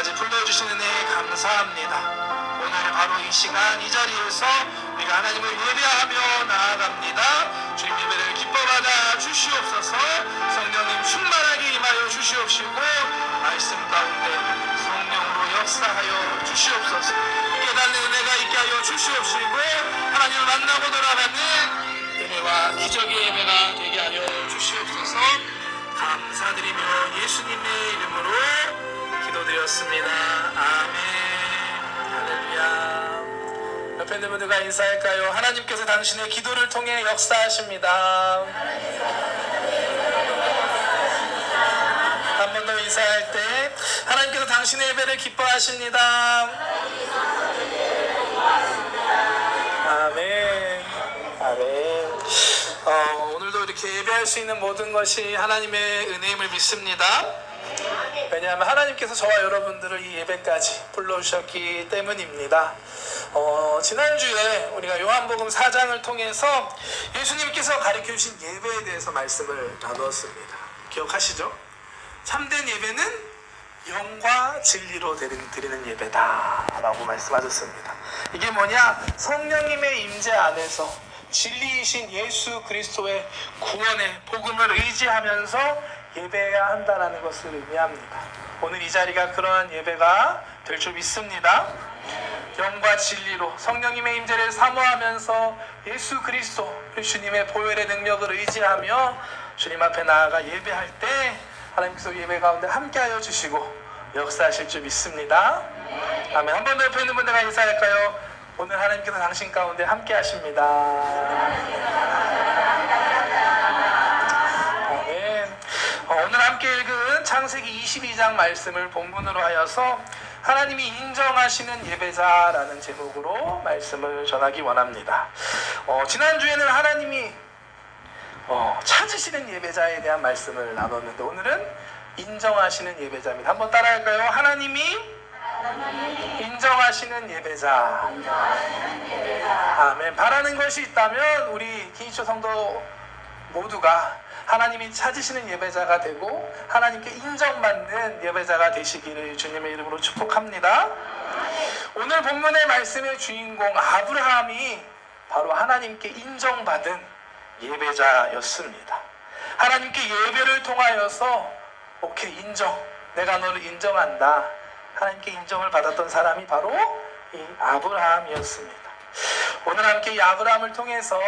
예배까지 불러주신 은혜 감사합니다. 오늘 바로 이 시간 이 자리에서 우리가 하나님을 예배하며 나아갑니다. 주님 예배를 기뻐받아 주시옵소서. 성령님 충만하게 임하여 주시옵시고 말씀 가운데 성령으로 역사하여 주시옵소서. 깨닫는 은혜가 있게 하여 주시옵시고 하나님을 만나고 돌아가는 은혜와 기적의 예배가 되게 하여 주시옵소서. 감사드리며 예수님의 이름으로 기도드렸습니다. 아멘. 할렐루야. 옆에 있는 분들과 인사할까요? 하나님께서 당신의 기도를 통해 역사하십니다. 한 번 더 인사할 때 하나님께서 당신의 예배를 기뻐하십니다. 아멘. 아멘. 오늘도 이렇게 예배할 수 있는 모든 것이 하나님의 은혜임을 믿습니다. 왜냐하면 하나님께서 저와 여러분들을 이 예배까지 불러주셨기 때문입니다. 지난주에 우리가 요한복음 4장을 통해서 예수님께서 가르쳐주신 예배에 대해서 말씀을 나누었습니다. 기억하시죠? 참된 예배는 영과 진리로 드리는 예배다 라고 말씀하셨습니다. 이게 뭐냐? 성령님의 임재 안에서 진리이신 예수 그리스도의 구원의 복음을 의지하면서 예배해야 한다는 것을 의미합니다. 오늘 이 자리가 그러한 예배가 될 줄 믿습니다. 영과 진리로 성령님의 임재를 사모하면서 예수 그리스도 주님의 보혈의 능력을 의지하며 주님 앞에 나아가 예배할 때 하나님께서 예배 가운데 함께하여 주시고 역사하실 줄 믿습니다. 아멘. 한 번 더 옆에 있는 분들과 인사할까요? 오늘 하나님께서 당신 가운데 함께 하십니다. 아멘. 오늘 함께 읽은 창세기 22장 말씀을 본문으로 하여서 하나님이 인정하시는 예배자라는 제목으로 말씀을 전하기 원합니다. 지난주에는 하나님이 찾으시는 예배자에 대한 말씀을 나눴는데 오늘은 인정하시는 예배자입니다. 한번 따라할까요? 하나님이 인정하시는 예배자. 아멘. 바라는 것이 있다면 우리 기초교 성도 모두가 하나님이 찾으시는 예배자가 되고 하나님께 인정받는 예배자가 되시기를 주님의 이름으로 축복합니다. 오늘 본문의 말씀의 주인공 아브라함이 바로 하나님께 인정받은 예배자였습니다. 하나님께 예배를 통하여서 오케이 인정, 내가 너를 인정한다, 하나님께 인정을 받았던 사람이 바로 이 아브라함이었습니다. 오늘 함께 이 아브라함을 통해서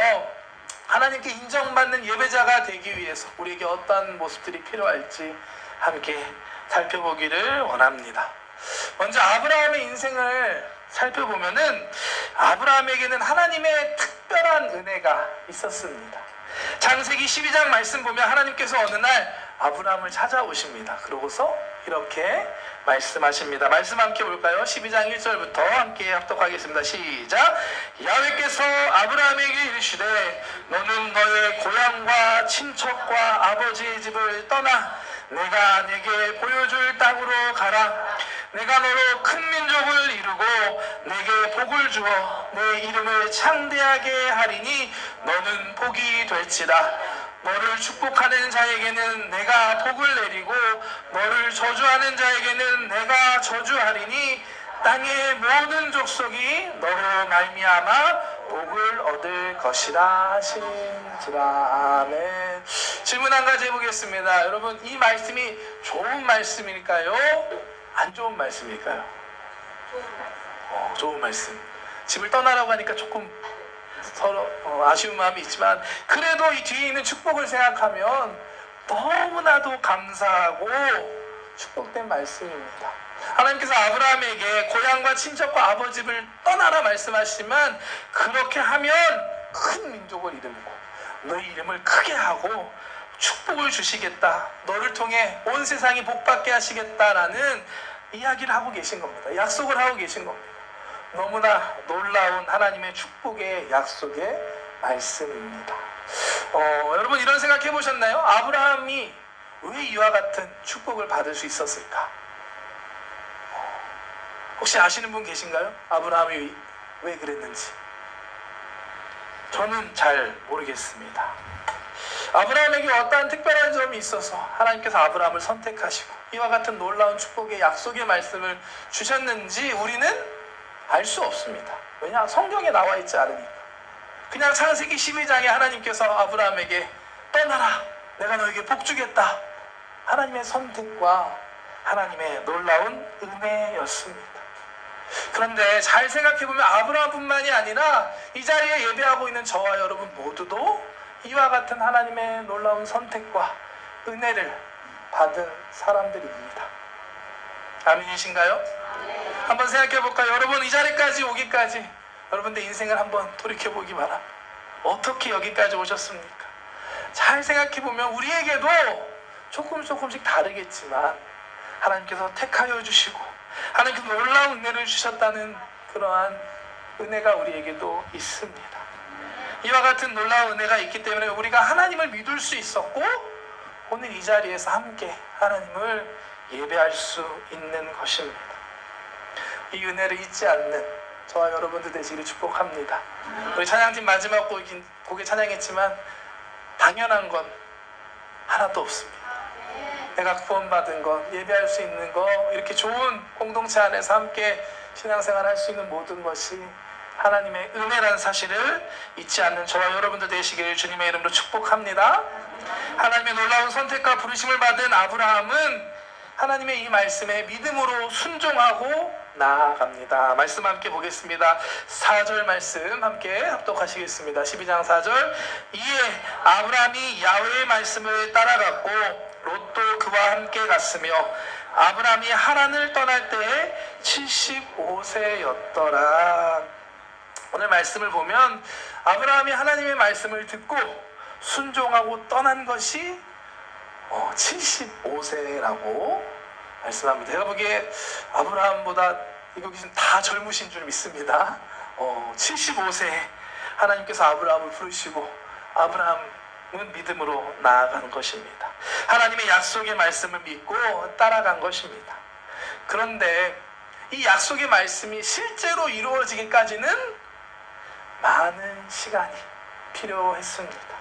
하나님께 인정받는 예배자가 되기 위해서 우리에게 어떤 모습들이 필요할지 함께 살펴보기를 원합니다. 먼저 아브라함의 인생을 살펴보면은 아브라함에게는 하나님의 특별한 은혜가 있었습니다. 창세기 12장 말씀 보면 하나님께서 어느 날 아브라함을 찾아오십니다. 그러고서 이렇게 말씀하십니다. 말씀 함께 볼까요? 12장 1절부터 함께 합독하겠습니다. 시작. 야훼께서 아브라함에게 이르시되 너는 너의 고향과 친척과 아버지의 집을 떠나 내가 네게 보여줄 땅으로 가라. 내가 너로 큰 민족을 이루고 내게 복을 주어 내 이름을 창대하게 하리니 너는 복이 될지라. 너를 축복하는 자에게는 내가 복을 내리고 너를 저주하는 자에게는 내가 저주하리니 땅의 모든 족속이 너로 말미암아 복을 얻을 것이라 하신지라. 아멘. 질문 한 가지 해보겠습니다. 여러분, 이 말씀이 좋은 말씀일까요? 안 좋은 말씀일까요? 좋은 말씀. 집을 떠나라고 하니까 조금 서로 아쉬운 마음이 있지만 그래도 이 뒤에 있는 축복을 생각하면 너무나도 감사하고 축복된 말씀입니다. 하나님께서 아브라함에게 고향과 친척과 아버지를 떠나라 말씀하시지만 그렇게 하면 큰 민족을 이루고 너의 이름을 크게 하고 축복을 주시겠다, 너를 통해 온 세상이 복받게 하시겠다라는 이야기를 하고 계신 겁니다. 약속을 하고 계신 겁니다. 너무나 놀라운 하나님의 축복의 약속의 말씀입니다. 여러분 이런 생각 해보셨나요? 아브라함이 왜 이와 같은 축복을 받을 수 있었을까? 혹시 아시는 분 계신가요? 아브라함이 왜 그랬는지. 저는 잘 모르겠습니다. 아브라함에게 어떠한 특별한 점이 있어서 하나님께서 아브라함을 선택하시고 이와 같은 놀라운 축복의 약속의 말씀을 주셨는지 우리는 알 수 없습니다. 왜냐? 성경에 나와 있지 않으니까. 그냥 창세기 12장에 하나님께서 아브라함에게 떠나라, 내가 너에게 복 주겠다, 하나님의 선택과 하나님의 놀라운 은혜였습니다. 그런데 잘 생각해보면 아브라함뿐만이 아니라 이 자리에 예배하고 있는 저와 여러분 모두도 이와 같은 하나님의 놀라운 선택과 은혜를 받은 사람들입니다. 아멘이신가요? 한번 생각해볼까요? 여러분, 이 자리까지 오기까지 여러분들 인생을 한번 돌이켜보기 바랍니다. 어떻게 여기까지 오셨습니까? 잘 생각해보면 우리에게도 조금씩 다르겠지만 하나님께서 택하여 주시고 하나님께서 놀라운 은혜를 주셨다는 그러한 은혜가 우리에게도 있습니다. 이와 같은 놀라운 은혜가 있기 때문에 우리가 하나님을 믿을 수 있었고 오늘 이 자리에서 함께 하나님을 예배할 수 있는 것입니다. 이 은혜를 잊지 않는 저와 여러분들 되시기를 축복합니다. 우리 찬양팀 마지막 곡에 찬양했지만 당연한 건 하나도 없습니다. 내가 구원받은 것, 예배할 수 있는 것, 이렇게 좋은 공동체 안에서 함께 신앙생활 할 수 있는 모든 것이 하나님의 은혜라는 사실을 잊지 않는 저와 여러분들 되시기를 주님의 이름으로 축복합니다. 하나님의 놀라운 선택과 부르심을 받은 아브라함은 하나님의 이 말씀에 믿음으로 순종하고 나아갑니다. 말씀 함께 보겠습니다. 4절 말씀 함께 합독하시겠습니다. 12장 4절. 이에 아브라함이 야훼의 말씀을 따라갔고 롯도 그와 함께 갔으며 아브라함이 하란을 떠날 때에 75세였더라. 오늘 말씀을 보면 아브라함이 하나님의 말씀을 듣고 순종하고 떠난 것이 75세라고 말씀합니다. 제가 보기에 아브라함보다 여기 계신 다 젊으신 줄 믿습니다. 75세 하나님께서 아브라함을 부르시고 아브라함은 믿음으로 나아간 것입니다. 하나님의 약속의 말씀을 믿고 따라간 것입니다. 그런데 이 약속의 말씀이 실제로 이루어지기까지는 많은 시간이 필요했습니다.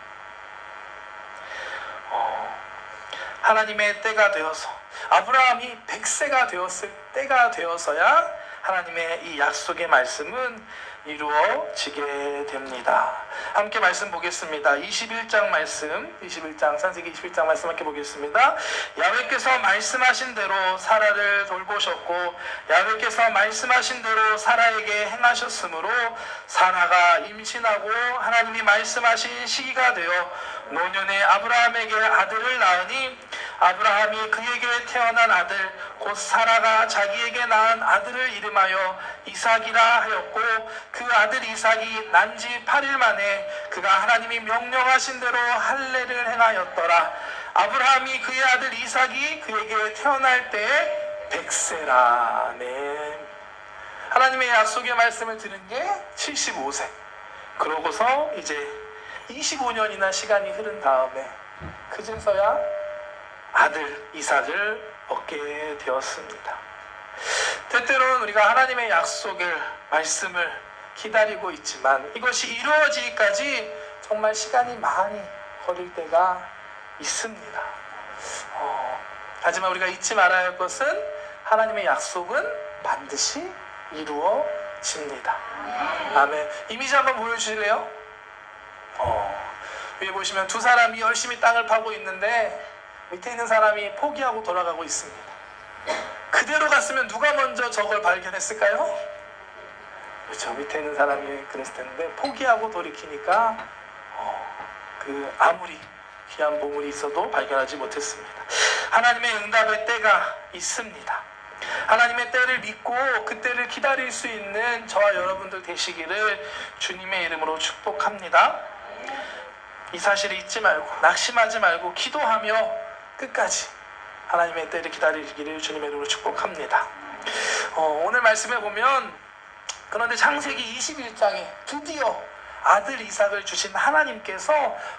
하나님의 때가 되어서 아브라함이 100세가 되었을 때가 되어서야 하나님의 이 약속의 말씀은 이루어지게 됩니다. 함께 말씀 보겠습니다. 21장 말씀, 21장 창세기 21장 말씀 함께 보겠습니다. 야훼께서 말씀하신 대로 사라를 돌보셨고 야훼께서 말씀하신 대로 사라에게 행하셨으므로 사라가 임신하고 하나님이 말씀하신 시기가 되어 노년에 아브라함에게 아들을 낳으니 아브라함이 그에게 태어난 아들 곧 사라가 자기에게 낳은 아들을 이름하여 이삭이라 하였고 그 아들 이삭이 난 지 8일 만에 그가 하나님이 명령하신 대로 할례를 행하였더라. 아브라함이 그의 아들 이삭이 그에게 태어날 때에 100세라. 네. 하나님의 약속의 말씀을 들은 게 75세. 그러고서 이제 25년이나 시간이 흐른 다음에 그제서야 아들 이삭을 얻게 되었습니다. 때때로는 우리가 하나님의 약속을 말씀을 기다리고 있지만 이것이 이루어지기까지 정말 시간이 많이 걸릴 때가 있습니다. 하지만 우리가 잊지 말아야 할 것은 하나님의 약속은 반드시 이루어집니다. 아멘. 이미지 한번 보여주실래요? 위에 보시면 두 사람이 열심히 땅을 파고 있는데 밑에 있는 사람이 포기하고 돌아가고 있습니다. 그대로 갔으면 누가 먼저 저걸 발견했을까요? 그렇죠. 밑에 있는 사람이 그랬을 텐데 포기하고 돌이키니까 아무리 귀한 보물이 있어도 발견하지 못했습니다. 하나님의 응답의 때가 있습니다. 하나님의 때를 믿고 그 때를 기다릴 수 있는 저와 여러분들 되시기를 주님의 이름으로 축복합니다. 이 사실을 잊지 말고 낙심하지 말고 기도하며 끝까지 하나님의 때를 기다리기를 주님의 이름으로 축복합니다. 오늘 말씀에 보면 그런데 창세기 21장에 드디어 아들 이삭을 주신 하나님께서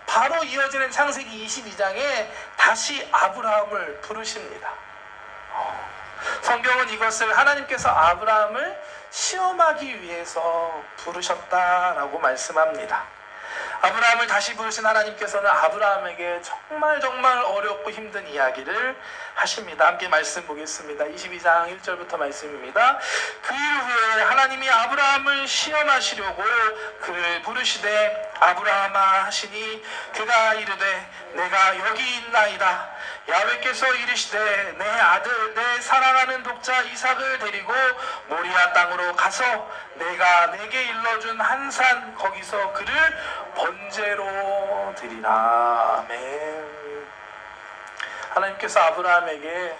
바로 이어지는 창세기 22장에 다시 아브라함을 부르십니다. 성경은 이것을 하나님께서 아브라함을 시험하기 위해서 부르셨다라고 말씀합니다. 아브라함을 다시 부르신 하나님께서는 아브라함에게 정말 어렵고 힘든 이야기를 하십니다. 함께 말씀 보겠습니다. 22장 1절부터 말씀입니다. 그 후에 하나님이 아브라함을 시험하시려고 그를 부르시되 아브라함아 하시니 그가 이르되 내가 여기 있나이다. 야훼께서 이르시되 내 아들 내 사랑하는 독자 이삭을 데리고 모리아 땅으로 가서 내가 내게 일러준 한 산 거기서 그를 번제로 드리라. 아멘. 하나님께서 아브라함에게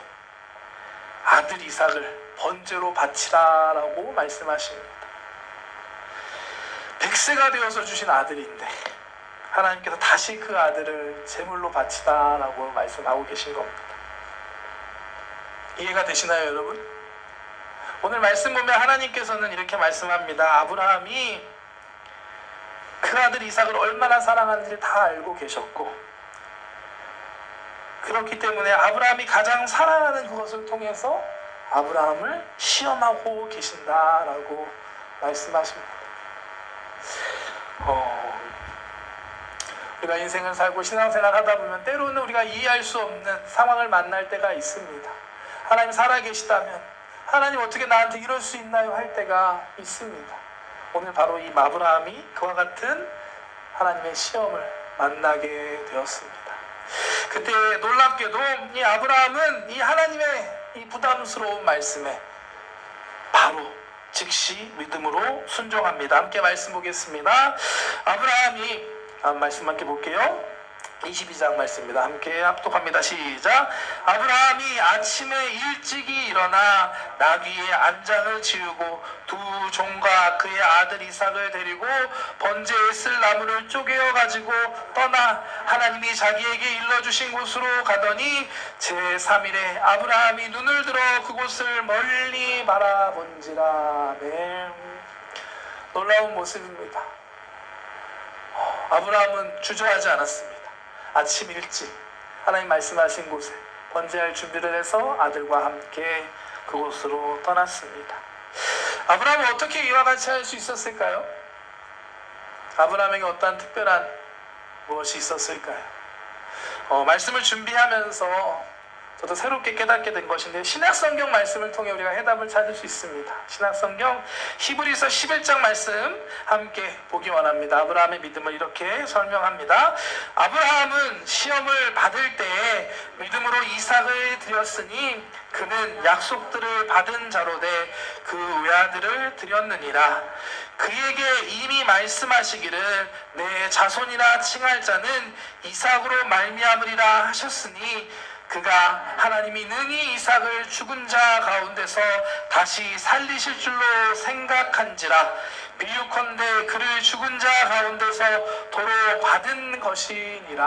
아들 이삭을 번제로 바치라 라고 말씀하십니다. 100세가 되어서 주신 아들인데 하나님께서 다시 그 아들을 제물로 바치다 라고 말씀하고 계신 겁니다. 이해가 되시나요, 여러분? 오늘 말씀 보면 하나님께서는 이렇게 말씀합니다. 아브라함이 그 아들 이삭을 얼마나 사랑하는지 다 알고 계셨고, 그렇기 때문에 아브라함이 가장 사랑하는 그것을 통해서 아브라함을 시험하고 계신다라고 말씀하십니다. 우리가 인생을 살고 신앙생활 하다 보면 때로는 우리가 이해할 수 없는 상황을 만날 때가 있습니다. 하나님 살아계시다면 하나님 어떻게 나한테 이럴 수 있나요? 할 때가 있습니다. 오늘 바로 이 아브라함이 그와 같은 하나님의 시험을 만나게 되었습니다. 그때 놀랍게도 이 아브라함은 이 하나님의 이 부담스러운 말씀에 바로 즉시 믿음으로 순종합니다. 함께 말씀 보겠습니다. 아브라함이 말씀 함께 볼게요. 22장 말씀입니다. 함께 합독합니다. 시작. 아브라함이 아침에 일찍이 일어나 나귀의 안장을 지우고 두 종과 그의 아들 이삭을 데리고 번제에 쓸 나무를 쪼개어 가지고 떠나 하나님이 자기에게 일러주신 곳으로 가더니 제3일에 아브라함이 눈을 들어 그곳을 멀리 바라본지라. 아멘. 놀라운 모습입니다. 아브라함은 주저하지 않았습니다. 아침 일찍 하나님 말씀하신 곳에 번제할 준비를 해서 아들과 함께 그곳으로 떠났습니다. 아브라함은 어떻게 이와 같이 할 수 있었을까요? 아브라함에게 어떠한 특별한 무엇이 있었을까요? 말씀을 준비하면서 저도 새롭게 깨닫게 된 것인데, 신약성경 말씀을 통해 우리가 해답을 찾을 수 있습니다. 신약성경 히브리서 11장 말씀 함께 보기 원합니다. 아브라함의 믿음을 이렇게 설명합니다. 아브라함은 시험을 받을 때에 믿음으로 이삭을 드렸으니 그는 약속들을 받은 자로되 그 외아들을 드렸느니라. 그에게 이미 말씀하시기를 내 자손이라 칭할 자는 이삭으로 말미암으리라 하셨으니 그가 하나님이 능히 이삭을 죽은 자 가운데서 다시 살리실 줄로 생각한지라. 비유컨대 그를 죽은 자 가운데서 도로 받은 것이니라.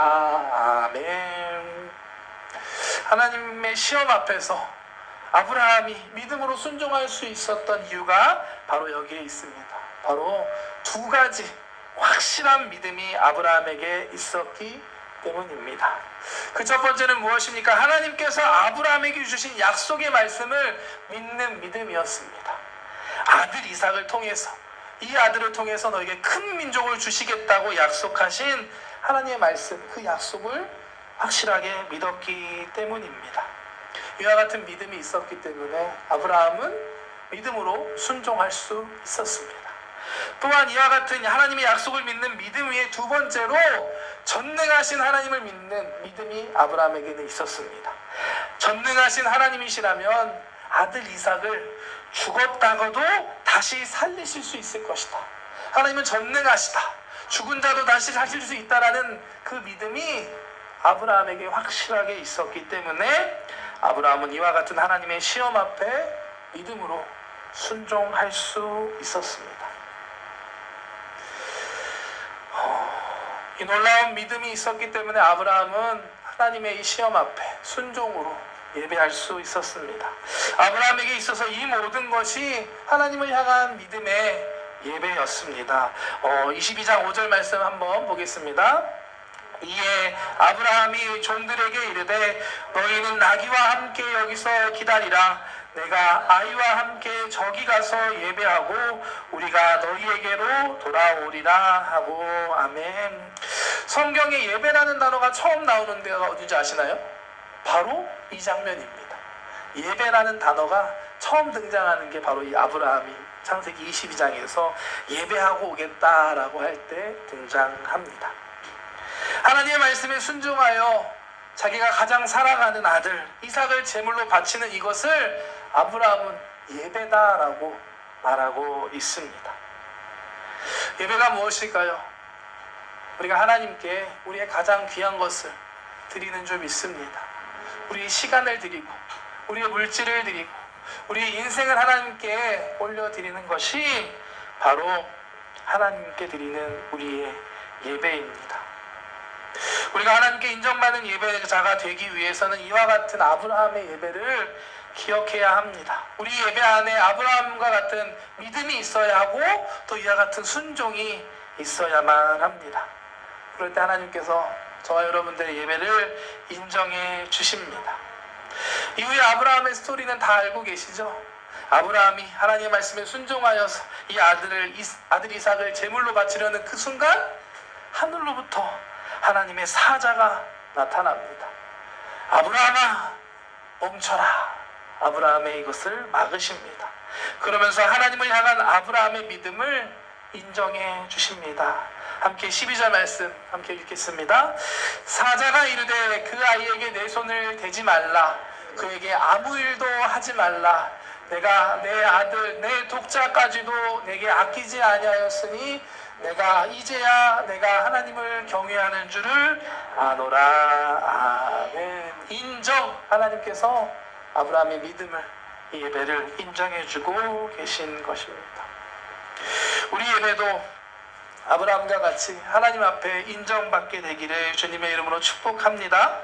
아멘. 하나님의 시험 앞에서 아브라함이 믿음으로 순종할 수 있었던 이유가 바로 여기에 있습니다. 바로 두 가지 확실한 믿음이 아브라함에게 있었기 때문입니다. 그 첫 번째는 무엇입니까? 하나님께서 아브라함에게 주신 약속의 말씀을 믿는 믿음이었습니다. 아들 이삭을 통해서, 이 아들을 통해서 너에게 큰 민족을 주시겠다고 약속하신 하나님의 말씀, 그 약속을 확실하게 믿었기 때문입니다. 이와 같은 믿음이 있었기 때문에 아브라함은 믿음으로 순종할 수 있었습니다. 또한 이와 같은 하나님의 약속을 믿는 믿음 위에 두 번째로 전능하신 하나님을 믿는 믿음이 아브라함에게는 있었습니다. 전능하신 하나님이시라면 아들 이삭을 죽었다가도 다시 살리실 수 있을 것이다. 하나님은 전능하시다. 죽은 자도 다시 사실 수 있다라는 그 믿음이 아브라함에게 확실하게 있었기 때문에 아브라함은 이와 같은 하나님의 시험 앞에 믿음으로 순종할 수 있었습니다. 이 놀라운 믿음이 있었기 때문에 아브라함은 하나님의 이 시험 앞에 순종으로 예배할 수 있었습니다. 아브라함에게 있어서 이 모든 것이 하나님을 향한 믿음의 예배였습니다. 22장 5절 말씀 한번 보겠습니다. 이에 아브라함이 종들에게 이르되 너희는 나귀와 함께 여기서 기다리라. 내가 아이와 함께 저기 가서 예배하고 우리가 너희에게로 돌아오리라 하고. 아멘. 성경에 예배라는 단어가 처음 나오는 데가 어딘지 아시나요? 바로 이 장면입니다. 예배라는 단어가 처음 등장하는 게 바로 이 아브라함이 창세기 22장에서 예배하고 오겠다라고 할 때 등장합니다. 하나님의 말씀에 순종하여 자기가 가장 사랑하는 아들 이삭을 제물로 바치는 이것을 아브라함은 예배다라고 말하고 있습니다. 예배가 무엇일까요? 우리가 하나님께 우리의 가장 귀한 것을 드리는 줄 믿습니다. 우리의 시간을 드리고 우리의 물질을 드리고 우리의 인생을 하나님께 올려드리는 것이 바로 하나님께 드리는 우리의 예배입니다. 우리가 하나님께 인정받는 예배자가 되기 위해서는 이와 같은 아브라함의 예배를 기억해야 합니다. 우리 예배 안에 아브라함과 같은 믿음이 있어야 하고 또 이와 같은 순종이 있어야만 합니다. 그럴 때 하나님께서 저와 여러분들의 예배를 인정해 주십니다. 이후에 아브라함의 스토리는 다 알고 계시죠? 아브라함이 하나님의 말씀에 순종하여서 이 아들 이삭을 제물로 바치려는 그 순간 하늘로부터 하나님의 사자가 나타납니다. 아브라함아 멈춰라. 아브라함의 이것을 막으십니다. 그러면서 하나님을 향한 아브라함의 믿음을 인정해 주십니다. 함께 12절 말씀 함께 읽겠습니다. 사자가 이르되 그 아이에게 내 손을 대지 말라. 그에게 아무 일도 하지 말라. 내가 내 아들 내 독자까지도 내게 아끼지 아니하였으니 내가 이제야 내가 하나님을 경외하는 줄을 아노라. 아멘. 인정. 하나님께서 아브라함의 믿음을 이 예배를 인정해주고 계신 것입니다. 우리 예배도 아브라함과 같이 하나님 앞에 인정받게 되기를 주님의 이름으로 축복합니다.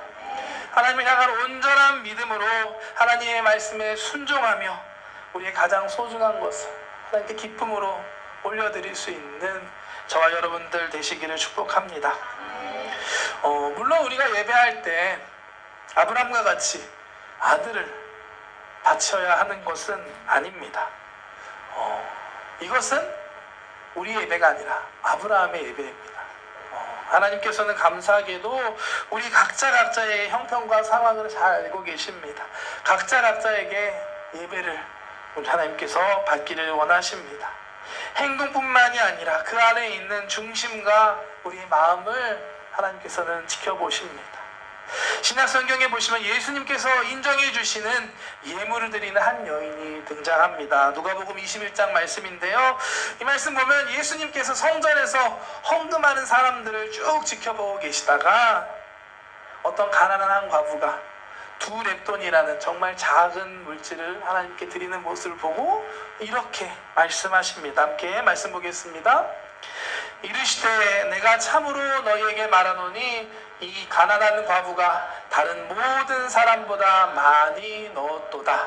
하나님을 향한 온전한 믿음으로 하나님의 말씀에 순종하며 우리의 가장 소중한 것을 하나님께 기쁨으로 올려드릴 수 있는 저와 여러분들 되시기를 축복합니다. 물론 우리가 예배할 때 아브라함과 같이 아들을 바쳐야 하는 것은 아닙니다. 이것은 우리 예배가 아니라 아브라함의 예배입니다. 하나님께서는 감사하게도 우리 각자의 형편과 상황을 잘 알고 계십니다. 각자에게 예배를 우리 하나님께서 받기를 원하십니다. 행동뿐만이 아니라 그 안에 있는 중심과 우리의 마음을 하나님께서는 지켜보십니다. 신약 성경에 보시면 예수님께서 인정해 주시는 예물을 드리는 한 여인이 등장합니다. 누가복음 21장 말씀인데요. 이 말씀 보면 예수님께서 성전에서 헌금하는 사람들을 쭉 지켜보고 계시다가 어떤 가난한 한 과부가 2렙돈이라는 정말 작은 물질을 하나님께 드리는 모습을 보고 이렇게 말씀하십니다. 함께 말씀 보겠습니다. 이르시되 내가 참으로 너희에게 말하노니 이 가난한 과부가 다른 모든 사람보다 많이 넣었도다.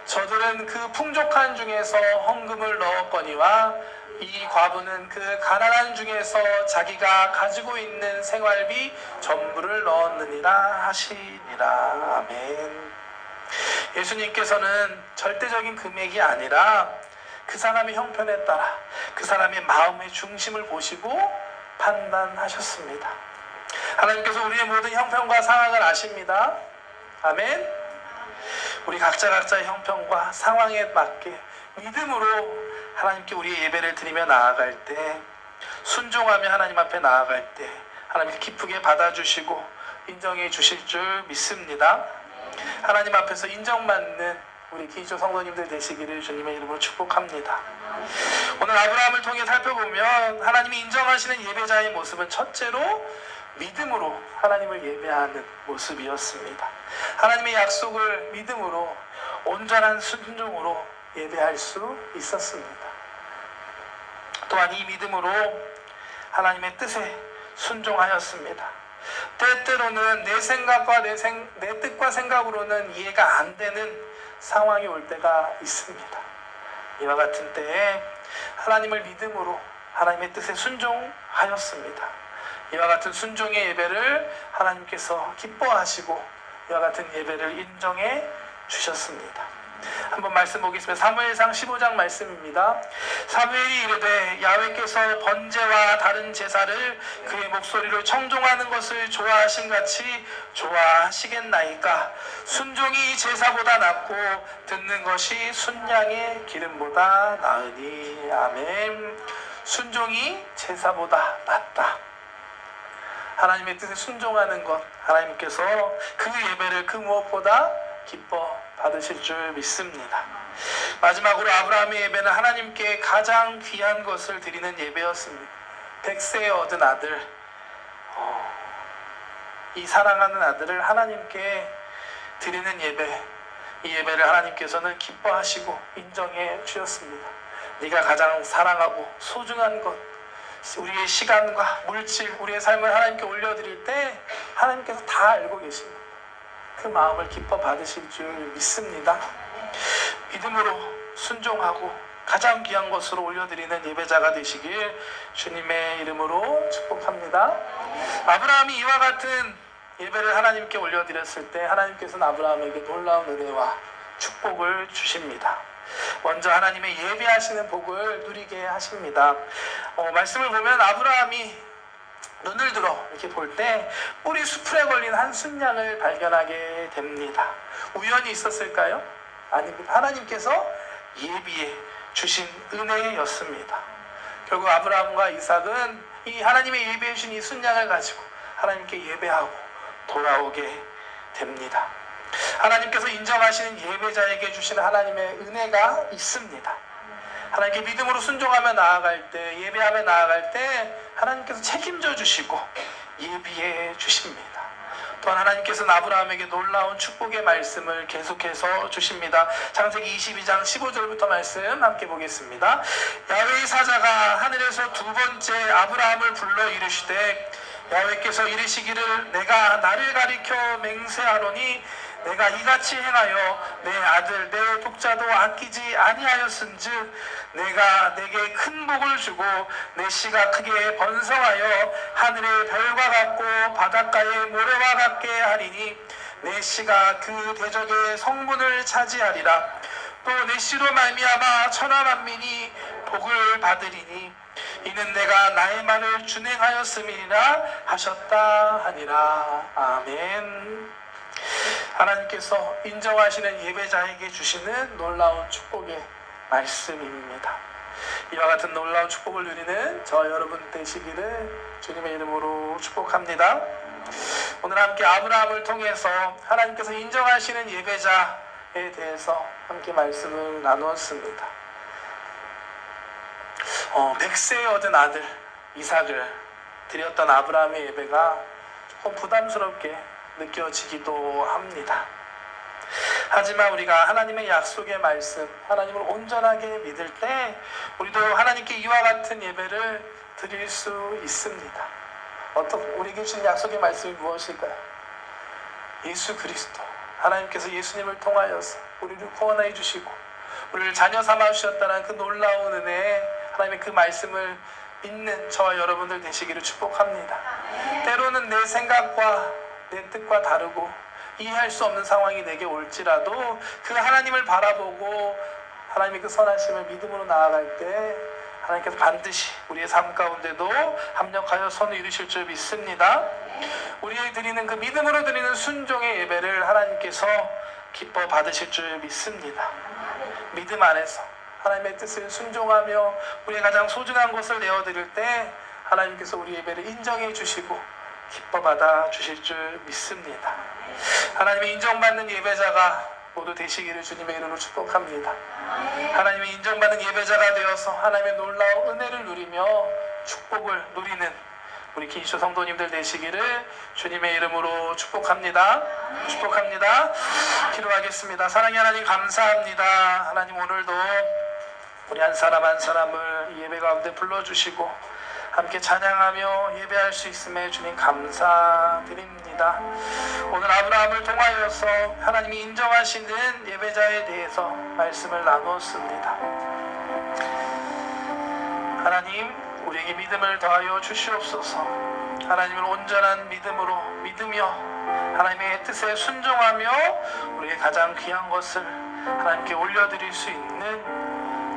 저들은 그 풍족한 중에서 헌금을 넣었거니와 이 과부는 그 가난한 중에서 자기가 가지고 있는 생활비 전부를 넣었느니라 하시니라. 아멘. 예수님께서는 절대적인 금액이 아니라 그 사람의 형편에 따라 그 사람의 마음의 중심을 보시고 판단하셨습니다. 하나님께서 우리의 모든 형편과 상황을 아십니다. 아멘. 우리 각자의 형편과 상황에 맞게 믿음으로 하나님께 우리의 예배를 드리며 나아갈 때, 순종하며 하나님 앞에 나아갈 때 하나님께 기쁘게 받아주시고 인정해 주실 줄 믿습니다. 하나님 앞에서 인정받는 우리 기초 성도님들 되시기를 주님의 이름으로 축복합니다. 오늘 아브라함을 통해 살펴보면 하나님이 인정하시는 예배자의 모습은 첫째로 믿음으로 하나님을 예배하는 모습이었습니다. 하나님의 약속을 믿음으로 온전한 순종으로 예배할 수 있었습니다. 또한 이 믿음으로 하나님의 뜻에 순종하였습니다. 때때로는 내 생각과 내 뜻과 생각으로는 이해가 안 되는 상황이 올 때가 있습니다. 이와 같은 때에 하나님을 믿음으로 하나님의 뜻에 순종하였습니다. 이와 같은 순종의 예배를 하나님께서 기뻐하시고 이와 같은 예배를 인정해 주셨습니다. 한번 말씀 보겠습니다. 사무엘상 15장 말씀입니다. 사무엘이 이르되 야훼께서 번제와 다른 제사를 그의 목소리로 청종하는 것을 좋아하신 같이 좋아하시겠나이까. 순종이 제사보다 낫고 듣는 것이 순양의 기름보다 나으니. 아멘. 순종이 제사보다 낫다. 하나님의 뜻에 순종하는 것, 하나님께서 그 예배를 그 무엇보다 기뻐 받으실 줄 믿습니다. 마지막으로 아브라함의 예배는 하나님께 가장 귀한 것을 드리는 예배였습니다. 백세에 얻은 아들, 이 사랑하는 아들을 하나님께 드리는 예배, 이 예배를 하나님께서는 기뻐하시고 인정해 주셨습니다. 네가 가장 사랑하고 소중한 것, 우리의 시간과 물질, 우리의 삶을 하나님께 올려드릴 때 하나님께서 다 알고 계십니다. 그 마음을 기뻐 받으실 줄 믿습니다. 믿음으로 순종하고 가장 귀한 것으로 올려드리는 예배자가 되시길 주님의 이름으로 축복합니다. 아브라함이 이와 같은 예배를 하나님께 올려드렸을 때 하나님께서는 아브라함에게 놀라운 은혜와 축복을 주십니다. 먼저 하나님의 예배하시는 복을 누리게 하십니다. 말씀을 보면 아브라함이 눈을 들어 이렇게 볼 때 뿌리 수풀에 걸린 한 순양을 발견하게 됩니다. 우연히 있었을까요? 아닙니다. 하나님께서 예비해 주신 은혜였습니다. 결국 아브라함과 이삭은 이 하나님의 예비해 주신 이 순양을 가지고 하나님께 예배하고 돌아오게 됩니다. 하나님께서 인정하시는 예배자에게 주시는 하나님의 은혜가 있습니다. 하나님께 믿음으로 순종하며 나아갈 때, 예배하며 나아갈 때 하나님께서 책임져 주시고 예비해 주십니다. 또한 하나님께서는 아브라함에게 놀라운 축복의 말씀을 계속해서 주십니다. 창세기 22장 15절부터 말씀 함께 보겠습니다. 야훼의 사자가 하늘에서 두 번째 아브라함을 불러 이르시되 야훼께서 이르시기를 내가 나를 가리켜 맹세하노니 내가 이같이 행하여 내 아들 내 독자도 아끼지 아니하였은즉 내가 내게 큰 복을 주고 내 씨가 크게 번성하여 하늘의 별과 같고 바닷가의 모래와 같게 하리니 내 씨가 그 대적의 성문을 차지하리라. 또 내 씨로 말미암아 천하 만민이 복을 받으리니 이는 내가 나의 말을 준행하였음이니라 하셨다 하니라. 아멘. 하나님께서 인정하시는 예배자에게 주시는 놀라운 축복의 말씀입니다. 이와 같은 놀라운 축복을 누리는 저와 여러분 되시기를 주님의 이름으로 축복합니다. 오늘 함께 아브라함을 통해서 하나님께서 인정하시는 예배자에 대해서 함께 말씀을 나누었습니다. 100세에 얻은 아들 이삭을 드렸던 아브라함의 예배가 조금 부담스럽게 느껴지기도 합니다. 하지만 우리가 하나님의 약속의 말씀, 하나님을 온전하게 믿을 때 우리도 하나님께 이와 같은 예배를 드릴 수 있습니다. 우리에게 주신 약속의 말씀이 무엇일까요? 예수 그리스도, 하나님께서 예수님을 통하여서 우리를 구원해 주시고 우리를 자녀 삼아 주셨다는 그 놀라운 은혜에 하나님의 그 말씀을 믿는 저와 여러분들 되시기를 축복합니다. 때로는 내 생각과 내 뜻과 다르고 이해할 수 없는 상황이 내게 올지라도 그 하나님을 바라보고 하나님의 그 선하심을 믿음으로 나아갈 때 하나님께서 반드시 우리의 삶 가운데도 합력하여 선을 이루실 줄 믿습니다. 우리의 드리는 그 믿음으로 드리는 순종의 예배를 하나님께서 기뻐 받으실 줄 믿습니다. 믿음 안에서 하나님의 뜻을 순종하며 우리의 가장 소중한 것을 내어드릴 때 하나님께서 우리 예배를 인정해 주시고 기뻐 받아 주실 줄 믿습니다. 하나님의 인정받는 예배자가 모두 되시기를 주님의 이름으로 축복합니다. 하나님의 인정받는 예배자가 되어서 하나님의 놀라운 은혜를 누리며 축복을 누리는 우리 기초 성도님들 되시기를 주님의 이름으로 축복합니다. 축복합니다. 기도하겠습니다. 사랑의 하나님 감사합니다. 하나님 오늘도 우리 한 사람 한 사람을 예배 가운데 불러주시고 함께 찬양하며 예배할 수 있음에 주님 감사드립니다. 오늘 아브라함을 통하여서 하나님이 인정하시는 예배자에 대해서 말씀을 나누었습니다. 하나님 우리에게 믿음을 더하여 주시옵소서. 하나님을 온전한 믿음으로 믿으며 하나님의 뜻에 순종하며 우리의 가장 귀한 것을 하나님께 올려드릴 수 있는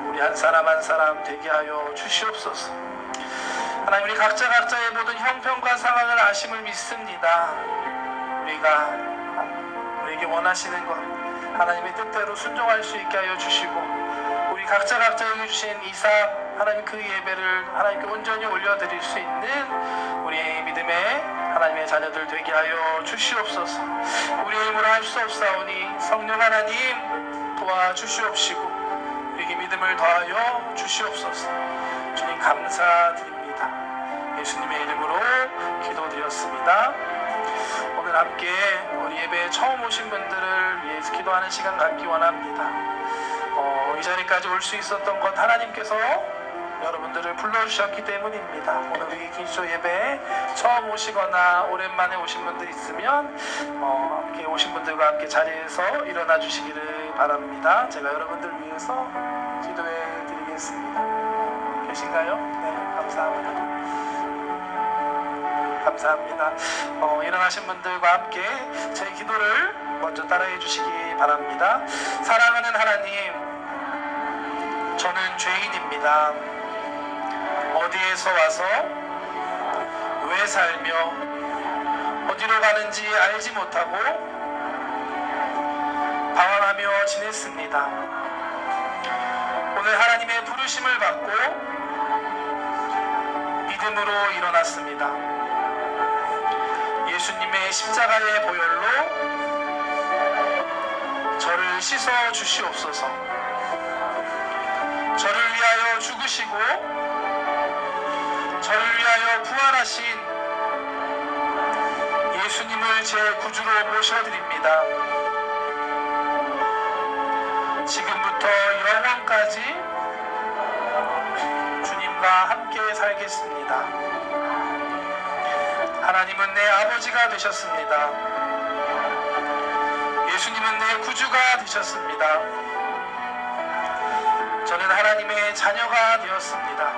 우리 한 사람 한 사람 되게 하여 주시옵소서. 하나님, 우리 각자의 모든 형편과 상황을 아심을 믿습니다. 우리에게 원하시는 것 하나님의 뜻대로 순종할 수 있게 하여 주시고, 우리 각자에게 주신 이 삶 하나님 그 예배를 하나님께 온전히 올려드릴 수 있는 우리 믿음의 하나님의 자녀들 되게 하여 주시옵소서. 우리의 힘으로 할 수 없사오니 성령 하나님 도와주시옵시고 우리에게 믿음을 더하여 주시옵소서. 주님 감사드립니다. 예수님의 이름으로 기도드렸습니다. 오늘 함께 우리 예배에 처음 오신 분들을 위해서 기도하는 시간 갖기 원합니다. 이 자리까지 올 수 있었던 것 하나님께서 여러분들을 불러주셨기 때문입니다. 오늘 우리 긴쇼 예배에 처음 오시거나 오랜만에 오신 분들 있으면 함께 오신 분들과 함께 자리에서 일어나 주시기를 바랍니다. 제가 여러분들 위해서 기도해 드리겠습니다. 계신가요? 네, 감사합니다. 일어나신 분들과 함께 제 기도를 먼저 따라해 주시기 바랍니다. 사랑하는 하나님, 저는 죄인입니다. 어디에서 와서 왜 살며 어디로 가는지 알지 못하고 방황하며 지냈습니다. 오늘 하나님의 부르심을 받고 믿음으로 일어났습니다. 예수님의 십자가의 보혈로 저를 씻어 주시옵소서. 저를 위하여 죽으시고 저를 위하여 부활하신 예수님을 제 구주로 모셔드립니다. 지금부터 영원까지 주님과 함께 살겠습니다. 하나님은 내 아버지가 되셨습니다. 예수님은 내 구주가 되셨습니다. 저는 하나님의 자녀가 되었습니다.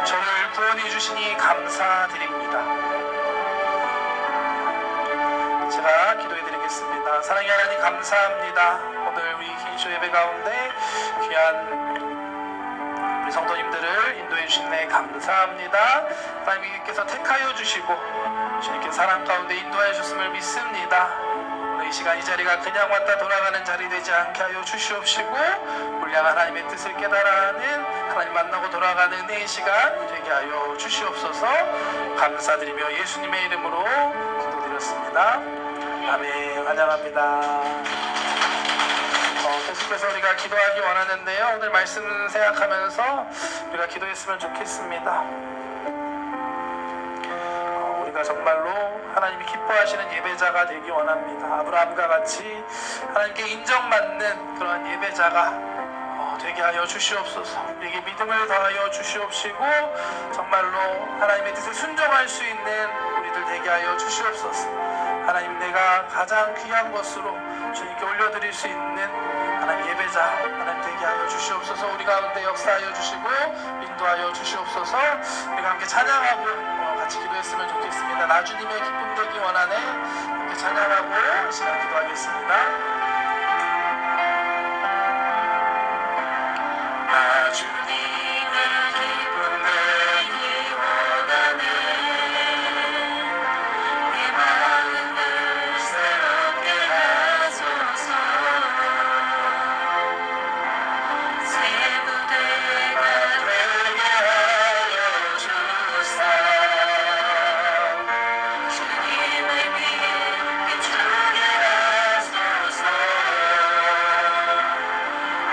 저를 구원해 주시니 감사드립니다. 제가 기도해 드리겠습니다. 사랑의 하나님 감사합니다. 오늘 우리 긴쇼 예배 가운데 귀한 우리 성도님들을 인도해 주시네 감사합니다. 하나님께서 택하여 주시고 주님께 사랑 가운데 인도하여 주셨음을 믿습니다. 오늘 이 시간 이 자리가 그냥 왔다 돌아가는 자리 되지 않게 하여 주시옵시고 불량한 하나님의 뜻을 깨달아하는 하나님 만나고 돌아가는 은혜의 시간 되게 하여 주시옵소서. 감사드리며 예수님의 이름으로 기도드렸습니다. 아멘. 환영합니다. 계속해서 우리가 기도하기 원하는데요. 오늘 말씀 생각하면서 우리가 기도했으면 좋겠습니다. 우리가 정말로 하나님이 기뻐하시는 예배자가 되기 원합니다. 아브라함과 같이 하나님께 인정받는 그런 예배자가 되게 하여 주시옵소서. 우리에게 믿음을 더하여 주시옵시고 정말로 하나님의 뜻에 순종할 수 있는 우리들 되게 하여 주시옵소서. 하나님, 내가 가장 귀한 것으로 주님께 올려드릴 수 있는 하나님 예배자 하나님 되게 하여 주시옵소서. 우리 가운데 역사하여 주시고 인도하여 주시옵소서. 우리가 함께 찬양하고 같이 기도했으면 좋겠습니다. 나 주님의 기쁨 되기 원하네. 함께 찬양하고 시간 기도하겠습니다. 나 주님의 기쁨 되기 원하네. 내 마음을 새롭게 하소서. 새 무대가 되게 하여 주사. 주님의 빛 비추게 하소서.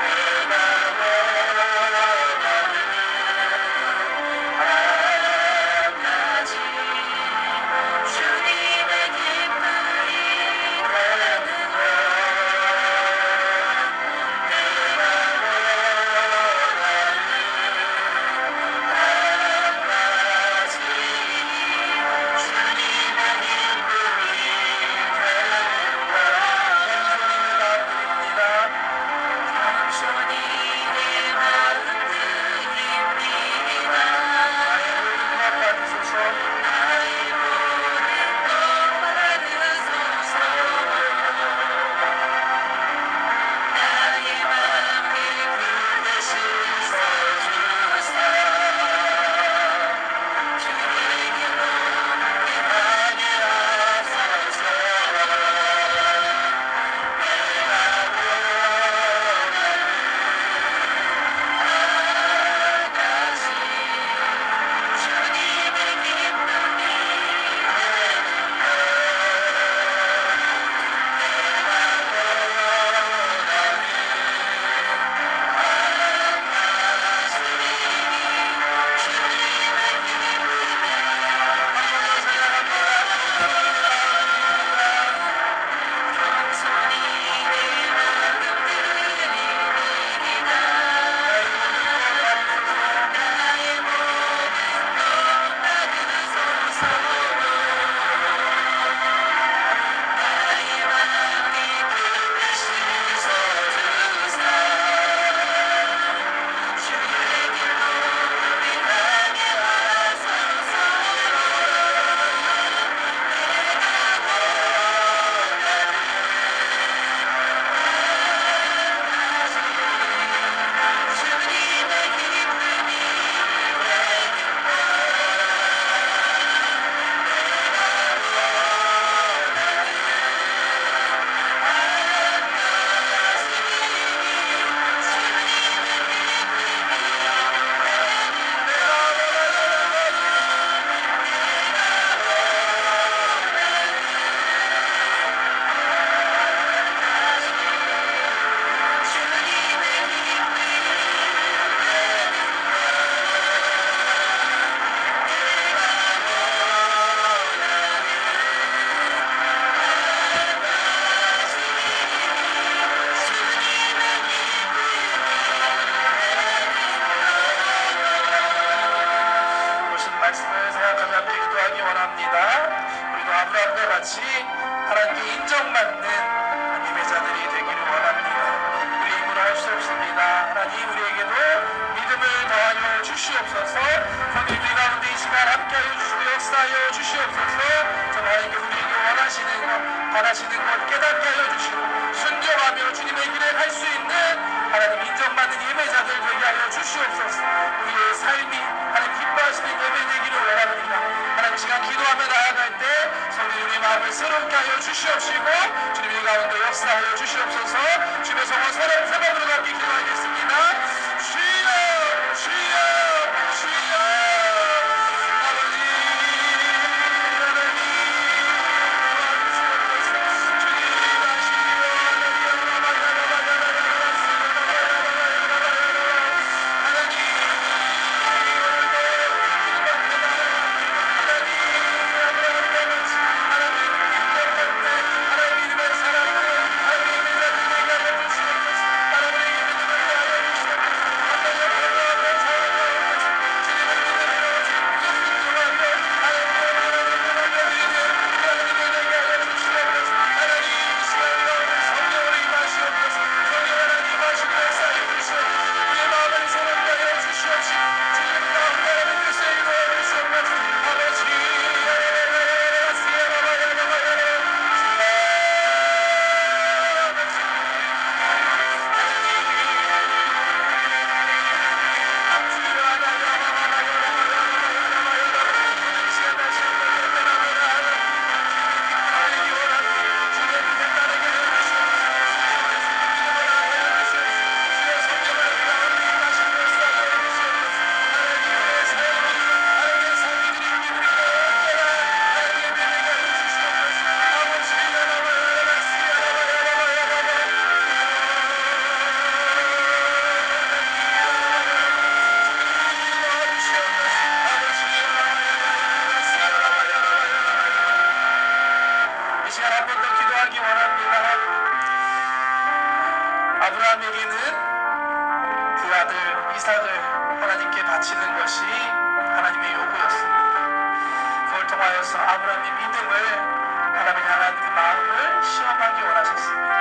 내가 원하네. 같이 하나님께 인정받는 예배자들이 되기를 원합니다. 우리 힘으로 할 수 없습니다. 하나님 우리에게도 믿음을 더하여 주시옵소서. 오늘 우리 가운데 이 시간 함께하여 주시고 역사하여 주시옵소서. 정말 하나님께 우리에게 원하시는 것, 바라시는 것 깨닫게 하여 주시고 순종하며 주님의 길에 갈 수 있는 하나님 인정받는 예배자들 되게 하여 주시옵소서. 우리의 삶이 하나님 기뻐하시는 예배 되기를 원합니다. 하나님 시간 기도하며 나아갈 때 성령 우리의 마음을 새롭게 하여 주시옵시고 주님의 가운데 역사하여 주시옵소서. 주님의 성원 세번으로 함께 기도하겠습니다. 주여 주여 주여 아버지 하나님 주님 아브라함에게는 그 아들 이삭을 하나님께 바치는 것이 하나님의 요구였습니다. 그걸 통하여서 아브라함의 믿음을 하나님 향한 그 마음을 시험하기 원하셨습니다.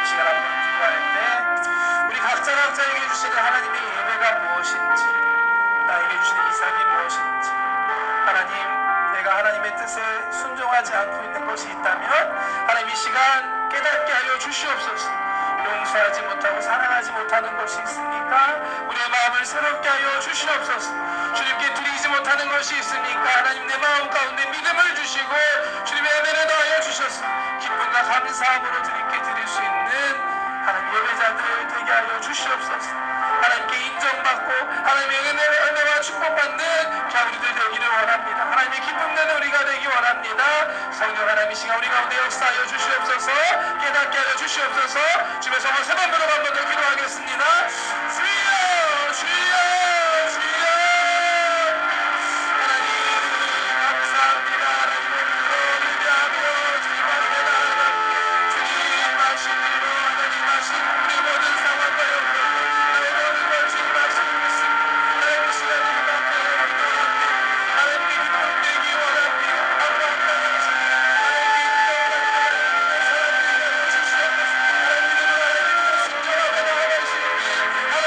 이 시간 한번 기도할 때 우리 각자에게 주시는 하나님의 예배가 무엇인지, 나에게 주시는 이삭이 무엇인지, 하나님 내가 하나님의 뜻에 순종하지 않고 있는 것이 있다면 하나님 이 시간 깨닫게 하여 주시옵소서. 용서하지 못하고 사랑하지 못하는 것이 있습니까? 우리의 마음을 새롭게 하여 주시옵소서. 주님께 드리지 못하는 것이 있습니까? 하나님 내 마음 가운데 믿음을 주시고 주님의 은혜를 더하여 주셔서 기쁨과 감사함으로 주님께 드릴 수 있는 하나님 예배자들 되게 하여 주시옵소서. 하나님께 인정받고 하나님의 은혜와 축복받는 자우리들 되기를 원합니다. 하나님의 기쁨 내는 우리가 되기 원합니다. 성령 하나님 이 시간 우리 가운데 역사하여 주시옵소서. 깨닫게 하여 주시옵소서. 주님의 성원 세 번으로 한 번 더 기도하겠습니다. 주여 주여 주여 하나님 감사합니다. 하나님의 은혜로 위대하며 주님 앞에 나아가 주님 하시기로 하나님 하신 우리 모든 상황과 연결 모든 걸 주님 하시고 있습니다. 하나님 이 시간 주님 앞에 기도합니다. 하나님께 기쁨 되기 원합니다. 아브라함과 같이 하나님께 인정하는 사람들이 되어 주시옵소서. 하나님 믿음으로 하나님께 순종하며 나아가시옵소서.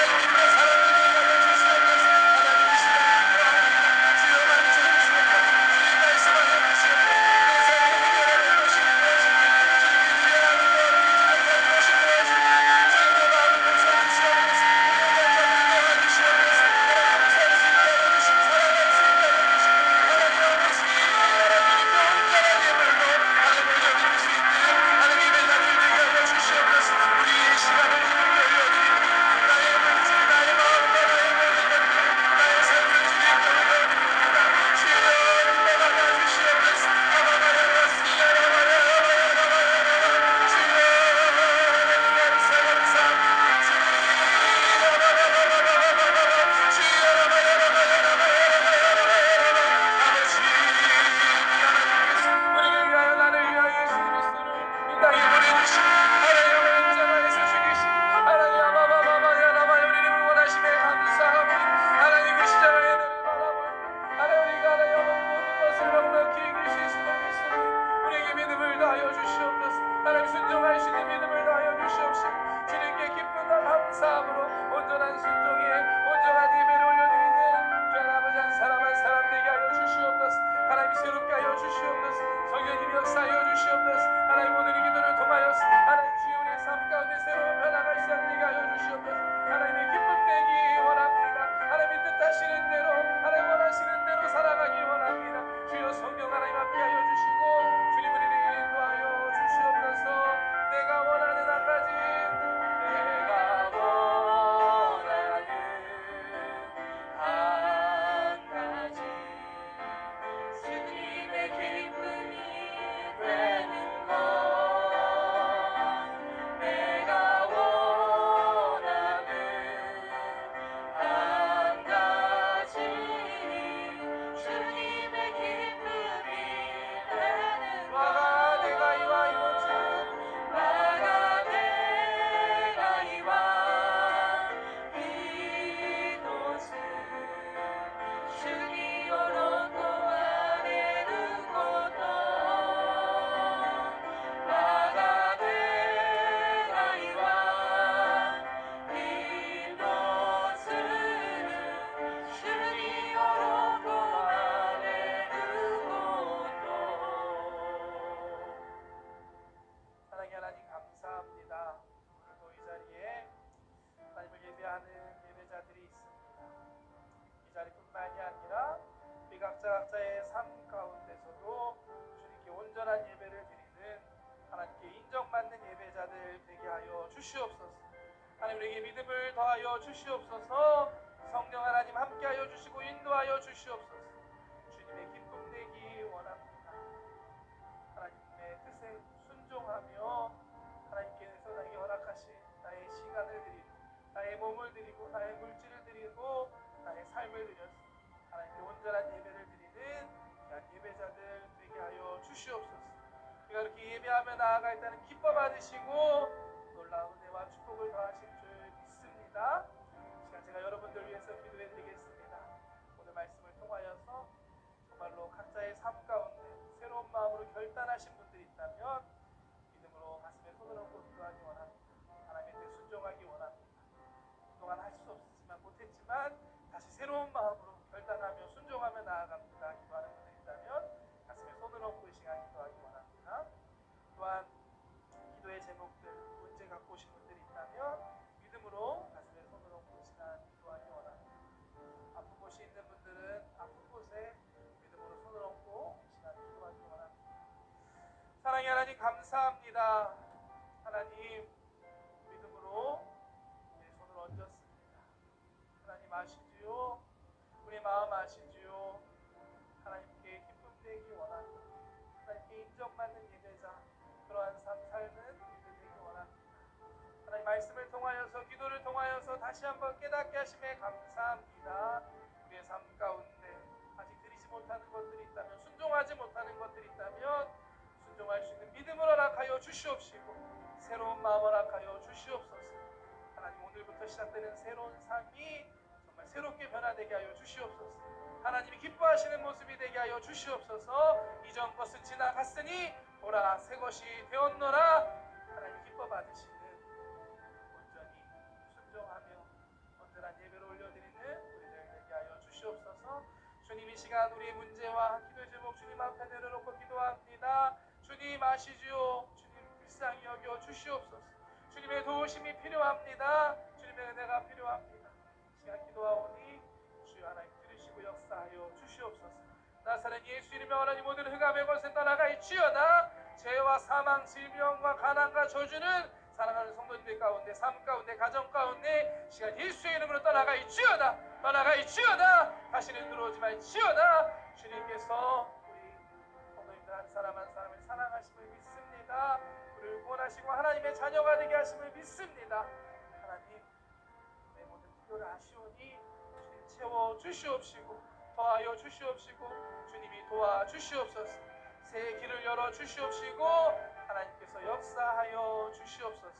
자리뿐만이 아니라 우리 각자의 삶 가운데서도 주님께 온전한 예배를 드리는 하나님께 인정받는 예배자들 되게 하여 주시옵소서. 하나님 우리에게 믿음을 더하여 주시옵소서. 성령 하나님 함께하여 주시고 인도하여 주시옵소서. 주님의 기쁨 되기 원합니다. 하나님의 뜻에 순종하며 하나님께서 나에게 허락하신 나의 시간을 드리고 나의 몸을 드리고 나의 물질을 드리고 나의 삶을 드려서 하나님께 온전한 예배를 드리는 예배자들 되게 하여 주시옵소서. 우리가 그렇게 예배하며 나아갈 때는 기뻐 받으시고 놀라운 은혜와 축복을 더하실 줄 믿습니다. 시간 제가 여러분들 위해서 기도해 드리겠습니다. 오늘 말씀을 통하여서 정말로 각자의 삶 가운데 새로운 마음으로 결단하신 분들이 있다면 믿음으로 가슴에 손을 얹고 기도하기 원합니다. 하나님의 뜻에 순종하기 원합니다. 그동안 할 수 없었지만 못했지만 다시 새로운 마음으로 결단하며 순종하며 나아갑니다. 기도하는 분들이 있다면 가슴에 손을 얹고 이 시간 기도하기 원합니다. 또한 기도의 제목들 문제 갖고 오신 분들이 있다면 믿음으로 가슴에 손을 얹고 이 시간 기도하기 원합니다. 아픈 곳이 있는 분들은 아픈 곳에 믿음으로 손을 얹고 이 시간 기도하기 원합니다. 사랑의 하나님 감사합니다. 하나님 믿음으로 우리의 손을 얹었습니다. 하나님 아시지요? 우리 마음 아시지요? 하나님께 기쁨 되기 원합니다. 하나님께 인정받는 예배자 그러한 삶 삶은 믿음 되기 원합니다. 하나님 말씀을 통하여서 기도를 통하여서 다시 한번 깨닫게 하심에 감사합니다. 우리의 삶 가운데 아직 드리지 못하는 것들이 있다면 순종하지 못하는 것들이 있다면 순종할 수 있는 믿음을 허락하여 주시옵시고 새로운 마음 허락하여 주시옵소서. 하나님 오늘부터 시작되는 새로운 삶이 정말 새롭게 변화되게 하여 주시옵소서. 하나님이 기뻐하시는 모습이 되게 하여 주시옵소서. 이전 것은 지나갔으니 보라 새 것이 되었노라. 하나님 기뻐 받으시는 온전히 순종하며 온전한 예배를 올려드리는 우리들 되게 하여 주시옵소서. 주님 이 시간 우리의 문제와 기도의 제목 주님 앞에 내려놓고 기도합니다. 주님 아시지요? 주님 불쌍히 여겨 주시옵소서. 주님의 도우심이 필요합니다. 주님의 은혜가 필요합니다. 이 시간 기도하오니 주여 하나님 들으시고 역사하여 주시옵소서. 나사렛 예수 이름으로 하나님 모든 흑암의 것을 떠나가이치어다. 죄와 사망 질병과 가난과 저주는 사랑하는 성도님들 가운데 삶 가운데 가정 가운데 시간 예수의 이름으로 떠나가이치어다. 떠나가이치어다. 다시는 들어오지 말지어다. 주님께서 우리 성도님들 한 사람 한 사람을 사랑하심을 믿습니다. 우리를 구원하시고 하나님의 자녀가 되게 하심을 믿습니다. 하나님 내 모든 필요를 아시오니 주님 채워 주시옵시고 더하여 주시옵시고 주님이 도와 주시옵소서. 새 길을 열어 주시옵시고 하나님께서 역사하여 주시옵소서.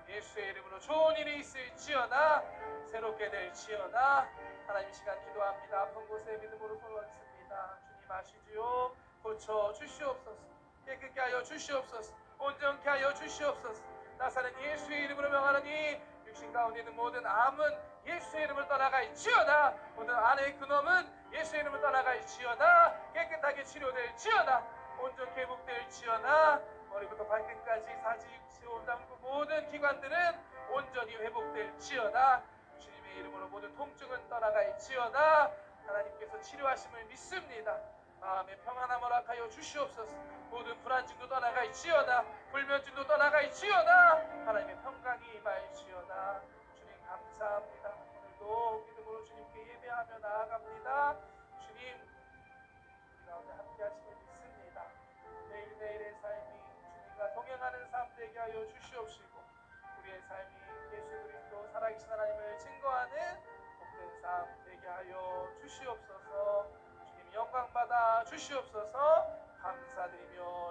예수의 이름으로 좋은 일이 있을지어다. 새롭게 될지어다. 하나님 시간 기도합니다. 아픈 곳에 믿음으로 손을 얹습니다. 주님 아시지요? 고쳐 주시옵소서. 깨끗게 하여 주시옵소서. 온전케 하여 주시옵소서. 나사렛 예수의 이름으로 명하노니 육신 가운데 있는 모든 암은 예수의 이름으로 떠나갈지어다. 모든 안의 근엄은 예수의 이름으로 떠나갈지어다. 깨끗하게 치료될지어다. 온전케 회복될지어다. 머리부터 발끝까지 사지 육체 온당부 모든 기관들은 온전히 회복될지어다. 주님의 이름으로 모든 통증은 떠나갈지어다. 하나님께서 치료하심을 믿습니다. 마음의 평안함을 허락하여 주시옵소서. 모든 불안증도 떠나갈지어다. 불면증도 떠나갈지어다. 하나님의 평강이 임할지어다. 주님 감사합니다. 오늘도 믿음으로 주님께 예배하며 나아갑니다. 주님 우리 가운데 함께 하심을 믿습니다. 매일매일의 삶이 주님과 동행하는 삶 되게 하여 주시옵시고 우리의 삶이 예수 그리스도 살아계신 하나님을 증거하는 복된 삶 되게 하여 주시옵소서. 영광 받아 주시옵소서. 감사드리며